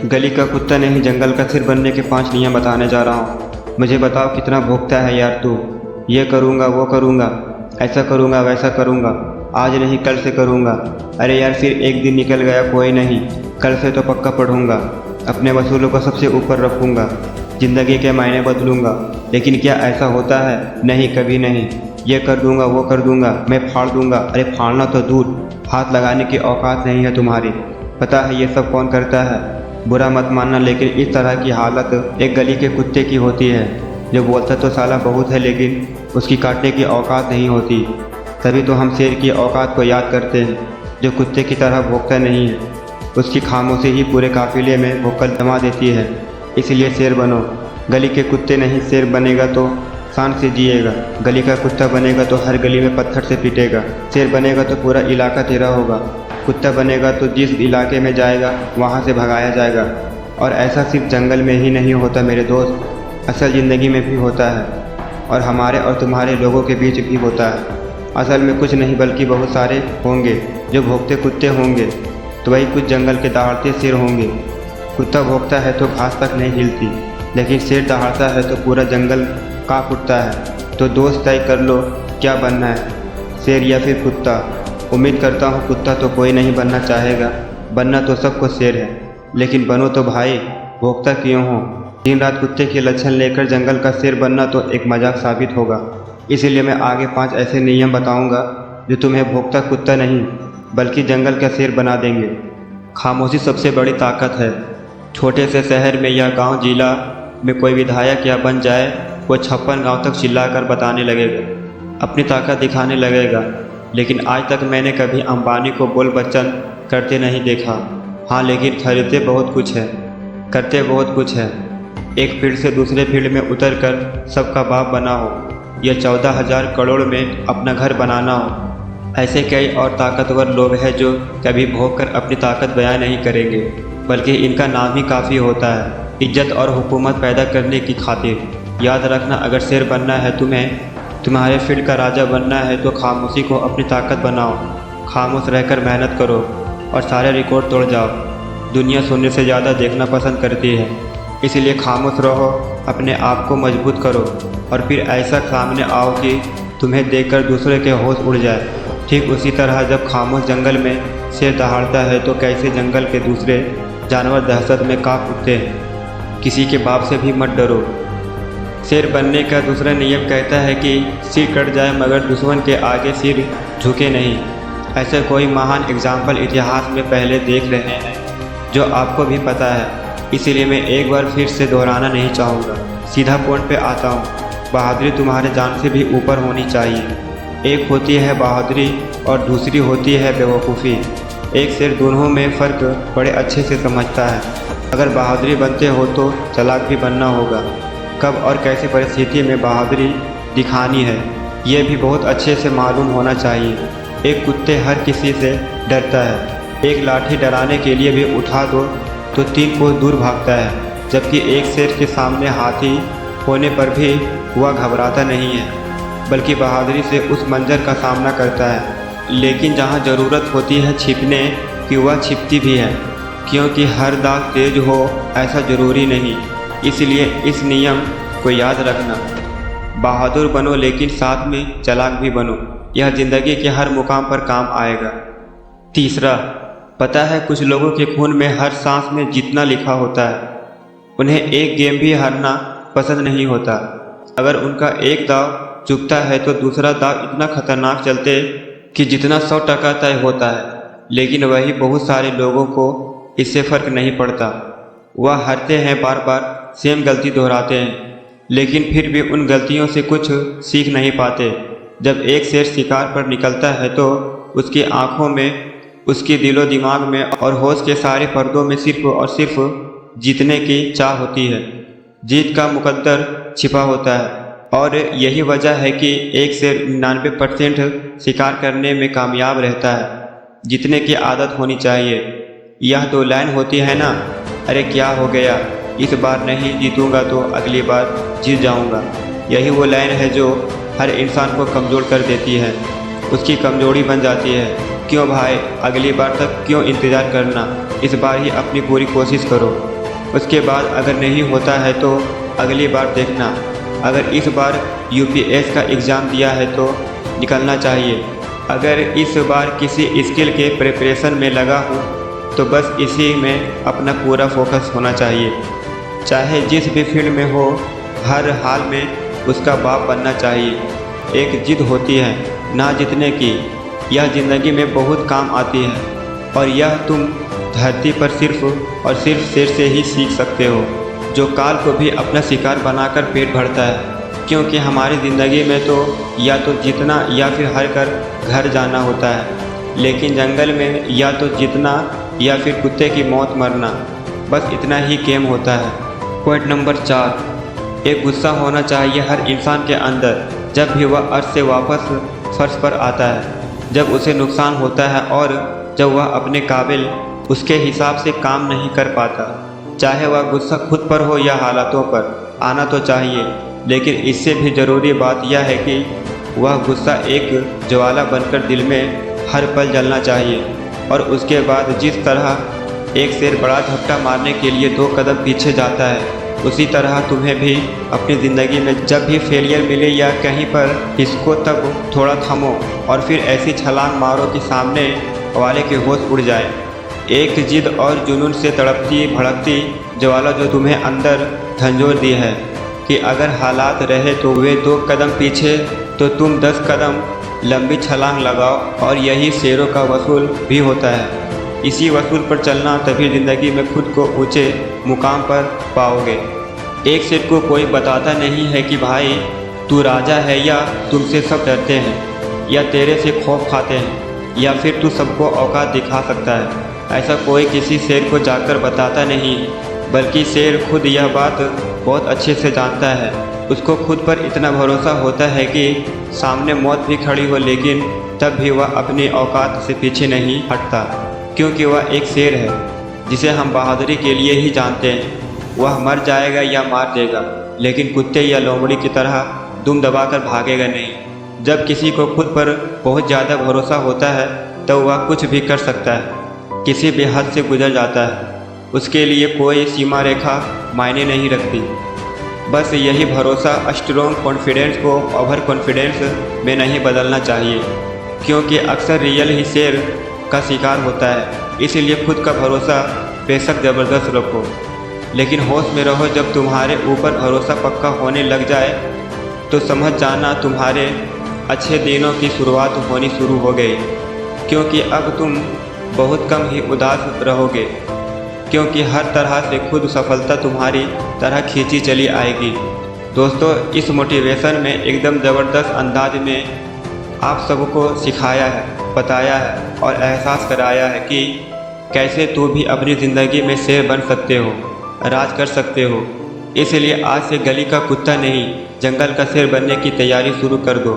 गली का कुत्ता नहीं, जंगल का सिर बनने के 5 नियम बताने जा रहा हूँ। मुझे बताओ कितना भोंकता है यार तू। ये करूँगा, वो करूँगा, ऐसा करूँगा, वैसा करूँगा, आज नहीं कल से करूँगा। अरे यार फिर एक दिन निकल गया, कोई नहीं, कल से तो पक्का पढ़ूँगा, अपने वसूलों को सबसे ऊपर रखूँगा, ज़िंदगी के मायने बदलूँगा। लेकिन क्या ऐसा होता है? नहीं, कभी नहीं। ये कर दूँगा, वो कर दूँगा, मैं फाड़ दूँगा। अरे फाड़ना तो दूर, हाथ लगाने की औकात नहीं है तुम्हारी। पता है ये सब कौन करता है? बुरा मत मानना, लेकिन इस तरह की हालत एक गली के कुत्ते की होती है, जो बोलता तो साला बहुत है लेकिन उसकी काटने की औकात नहीं होती। तभी तो हम शेर की औकात को याद करते हैं, जो कुत्ते की तरह भौंकता नहीं है। उसकी खामोशी ही पूरे काफिले में भौंकल जमा देती है। इसलिए शेर बनो। गली के कुत्ते नहीं, शेर बनेगा तो शान से जिएगा। गली का कुत्ता बनेगा तो हर गली में पत्थर से पीटेगा। शेर बनेगा तो पूरा इलाका तेरा होगा। कुत्ता बनेगा तो जिस इलाके में जाएगा वहाँ से भगाया जाएगा। और ऐसा सिर्फ जंगल में ही नहीं होता मेरे दोस्त, असल ज़िंदगी में भी होता है, और हमारे और तुम्हारे लोगों के बीच भी होता है। असल में कुछ नहीं बल्कि बहुत सारे होंगे जो भौंकते कुत्ते होंगे, तो वही कुछ जंगल के दहाड़ते शेर होंगे। कुत्ता भौंकता है तो घास तक नहीं हिलती, लेकिन शेर दहाड़ता है तो पूरा जंगल काँप उठता है। तो दोस्त तय कर लो क्या बनना है, शेर या फिर कुत्ता। उम्मीद करता हूँ कुत्ता तो कोई नहीं बनना चाहेगा, बनना तो सबको शेर है। लेकिन बनो तो भाई, भौंकता क्यों हो? दिन रात कुत्ते के लक्षण लेकर जंगल का शेर बनना तो एक मजाक साबित होगा। इसीलिए मैं आगे 5 ऐसे नियम बताऊंगा जो तुम्हें भौंकता कुत्ता नहीं बल्कि जंगल का शेर बना देंगे। खामोशी सबसे बड़ी ताकत है। छोटे से शहर में या गांव जिला में कोई विधायक या बन जाए, वो 56 गांव तक चिल्लाकर बताने लगेगा, अपनी ताकत दिखाने लगेगा। लेकिन आज तक मैंने कभी अंबानी को बोल बच्चन करते नहीं देखा। हाँ, लेकिन खरीदते बहुत कुछ है, करते बहुत कुछ है। एक फील्ड से दूसरे फील्ड में उतर कर सबका बाप बना हो, या 14,000 करोड़ में अपना घर बनाना हो। ऐसे कई और ताकतवर लोग हैं जो कभी भोंक कर अपनी ताकत बयां नहीं करेंगे, बल्कि इनका नाम ही काफ़ी होता है इज्जत और हुकूमत पैदा करने की खातिर। याद रखना, अगर शेर बनना है तुम्हारे फील्ड का राजा बनना है तो खामोशी को अपनी ताकत बनाओ। खामोश रहकर मेहनत करो और सारे रिकॉर्ड तोड़ जाओ। दुनिया सुनने से ज़्यादा देखना पसंद करती है, इसलिए खामोश रहो, अपने आप को मजबूत करो और फिर ऐसा सामने आओ कि तुम्हें देखकर दूसरे के होश उड़ जाए। ठीक उसी तरह जब खामोश जंगल में शेर दहाड़ता है तो कैसे जंगल के दूसरे जानवर दहशत में काँप उठते हैं। किसी के बाप से भी मत डरो। शेर बनने का दूसरा नियम कहता है कि सिर कट जाए मगर दुश्मन के आगे सिर झुके नहीं। ऐसे कोई महान एग्जाम्पल इतिहास में पहले देख रहे हैं जो आपको भी पता है, इसीलिए मैं एक बार फिर से दोहराना नहीं चाहूँगा। सीधा पॉइंट पे आता हूँ। बहादुरी तुम्हारे जान से भी ऊपर होनी चाहिए। एक होती है बहादुरी और दूसरी होती है बेवकूफ़ी। एक शेर दोनों में फ़र्क बड़े अच्छे से समझता है। अगर बहादुरी बनते हो तो चालाक भी बनना होगा। कब और कैसी परिस्थिति में बहादुरी दिखानी है, ये भी बहुत अच्छे से मालूम होना चाहिए। एक कुत्ते हर किसी से डरता है। एक लाठी डराने के लिए भी उठा दो तो 3 कोस दूर भागता है, जबकि एक शेर के सामने हाथी होने पर भी वह घबराता नहीं है, बल्कि बहादुरी से उस मंजर का सामना करता है। लेकिन जहाँ ज़रूरत होती है छिपने की, वह छिपती भी है, क्योंकि हर दाग तेज हो ऐसा ज़रूरी नहीं। इसलिए इस नियम को याद रखना, बहादुर बनो लेकिन साथ में चालाक भी बनो। यह ज़िंदगी के हर मुकाम पर काम आएगा। तीसरा, पता है कुछ लोगों के खून में हर सांस में जीतना लिखा होता है। उन्हें एक गेम भी हारना पसंद नहीं होता। अगर उनका एक दाव चुकता है तो दूसरा दाव इतना खतरनाक चलते कि जितना 100% तय होता है। लेकिन वही बहुत सारे लोगों को इससे फ़र्क नहीं पड़ता। वह हारते हैं, बार बार सेम गलती दोहराते हैं, लेकिन फिर भी उन गलतियों से कुछ सीख नहीं पाते। जब एक शेर शिकार पर निकलता है तो उसकी आँखों में, उसके दिलो दिमाग में और होश के सारे पर्दों में सिर्फ और सिर्फ जीतने की चाह होती है। जीत का मुकद्दर छिपा होता है, और यही वजह है कि एक शेर 99% शिकार करने में कामयाब रहता है। जीतने की आदत होनी चाहिए। यह 2 लाइन होती है ना, अरे क्या हो गया, इस बार नहीं जीतूंगा तो अगली बार जीत जाऊंगा। यही वो लाइन है जो हर इंसान को कमज़ोर कर देती है, उसकी कमजोरी बन जाती है। क्यों भाई, अगली बार तक क्यों इंतज़ार करना, इस बार ही अपनी पूरी कोशिश करो। उसके बाद अगर नहीं होता है तो अगली बार देखना। अगर इस बार यूपीएस का एग्ज़ाम दिया है तो निकलना चाहिए। अगर इस बार किसी स्किल के प्रिपरेशन में लगा हूँ तो बस इसी में अपना पूरा फोकस होना चाहिए। चाहे जिस भी फील्ड में हो, हर हाल में उसका बाप बनना चाहिए। एक जिद होती है ना जीतने की, यह ज़िंदगी में बहुत काम आती है और यह तुम धरती पर सिर्फ और सिर्फ शेर से ही सीख सकते हो, जो काल को भी अपना शिकार बनाकर पेट भरता है। क्योंकि हमारी ज़िंदगी में तो या तो जीतना या फिर हार कर घर जाना होता है, लेकिन जंगल में या तो जीतना या फिर कुत्ते की मौत मरना, बस इतना ही गेम होता है। पॉइंट नंबर 4, एक गुस्सा होना चाहिए हर इंसान के अंदर जब भी वह अर्थ से वापस फर्श पर आता है, जब उसे नुकसान होता है और जब वह अपने काबिल उसके हिसाब से काम नहीं कर पाता। चाहे वह गुस्सा खुद पर हो या हालातों पर, आना तो चाहिए, लेकिन इससे भी ज़रूरी बात यह है कि वह गुस्सा एक ज्वाला बनकर दिल में हर पल जलना चाहिए। और उसके बाद जिस तरह एक शेर बड़ा झपटा मारने के लिए 2 कदम पीछे जाता है, उसी तरह तुम्हें भी अपनी ज़िंदगी में जब भी फेलियर मिले या कहीं पर इसको तब थोड़ा थमो और फिर ऐसी छलांग मारो कि सामने वाले के होश उड़ जाए। एक जिद और जुनून से तड़पती भड़कती ज्वाला जो तुम्हें अंदर झंझोर दी है कि अगर हालात रहे तो वे 2 कदम पीछे तो तुम 10 कदम लंबी छलांग लगाओ। और यही शेरों का वसूल भी होता है। इसी वसूल पर चलना, तभी ज़िंदगी में खुद को ऊंचे मुकाम पर पाओगे। एक शेर को कोई बताता नहीं है कि भाई तू राजा है, या तुमसे सब डरते हैं या तेरे से खौफ खाते हैं, या फिर तू सबको औकात दिखा सकता है। ऐसा कोई किसी शेर को जाकर बताता नहीं, बल्कि शेर खुद यह बात बहुत अच्छे से जानता है। उसको खुद पर इतना भरोसा होता है कि सामने मौत भी खड़ी हो, लेकिन तब भी वह अपनी औकात से पीछे नहीं हटता, क्योंकि वह एक शेर है जिसे हम बहादुरी के लिए ही जानते हैं। वह मर जाएगा या मार देगा, लेकिन कुत्ते या लोमड़ी की तरह दुम दबाकर भागेगा नहीं। जब किसी को खुद पर बहुत ज़्यादा भरोसा होता है तो वह कुछ भी कर सकता है, किसी भी हद से गुजर जाता है। उसके लिए कोई सीमा रेखा मायने नहीं रखती। बस यही भरोसा स्ट्रॉन्ग कॉन्फिडेंस को ओवर कॉन्फिडेंस में नहीं बदलना चाहिए, क्योंकि अक्सर रियल ही शेर का शिकार होता है। इसीलिए खुद का भरोसा बेशक ज़बरदस्त रखो, लेकिन होश में रहो। जब तुम्हारे ऊपर भरोसा पक्का होने लग जाए तो समझ जाना तुम्हारे अच्छे दिनों की शुरुआत होनी शुरू हो गई, क्योंकि अब तुम बहुत कम ही उदास रहोगे, क्योंकि हर तरह से खुद सफलता तुम्हारी तरह खींची चली आएगी। दोस्तों, इस मोटिवेशन में एकदम ज़बरदस्त अंदाज में आप सबको सिखाया है, बताया है और एहसास कराया है कि कैसे तू भी अपनी ज़िंदगी में शेर बन सकते हो, राज कर सकते हो। इसलिए आज से गली का कुत्ता नहीं, जंगल का शेर बनने की तैयारी शुरू कर दो।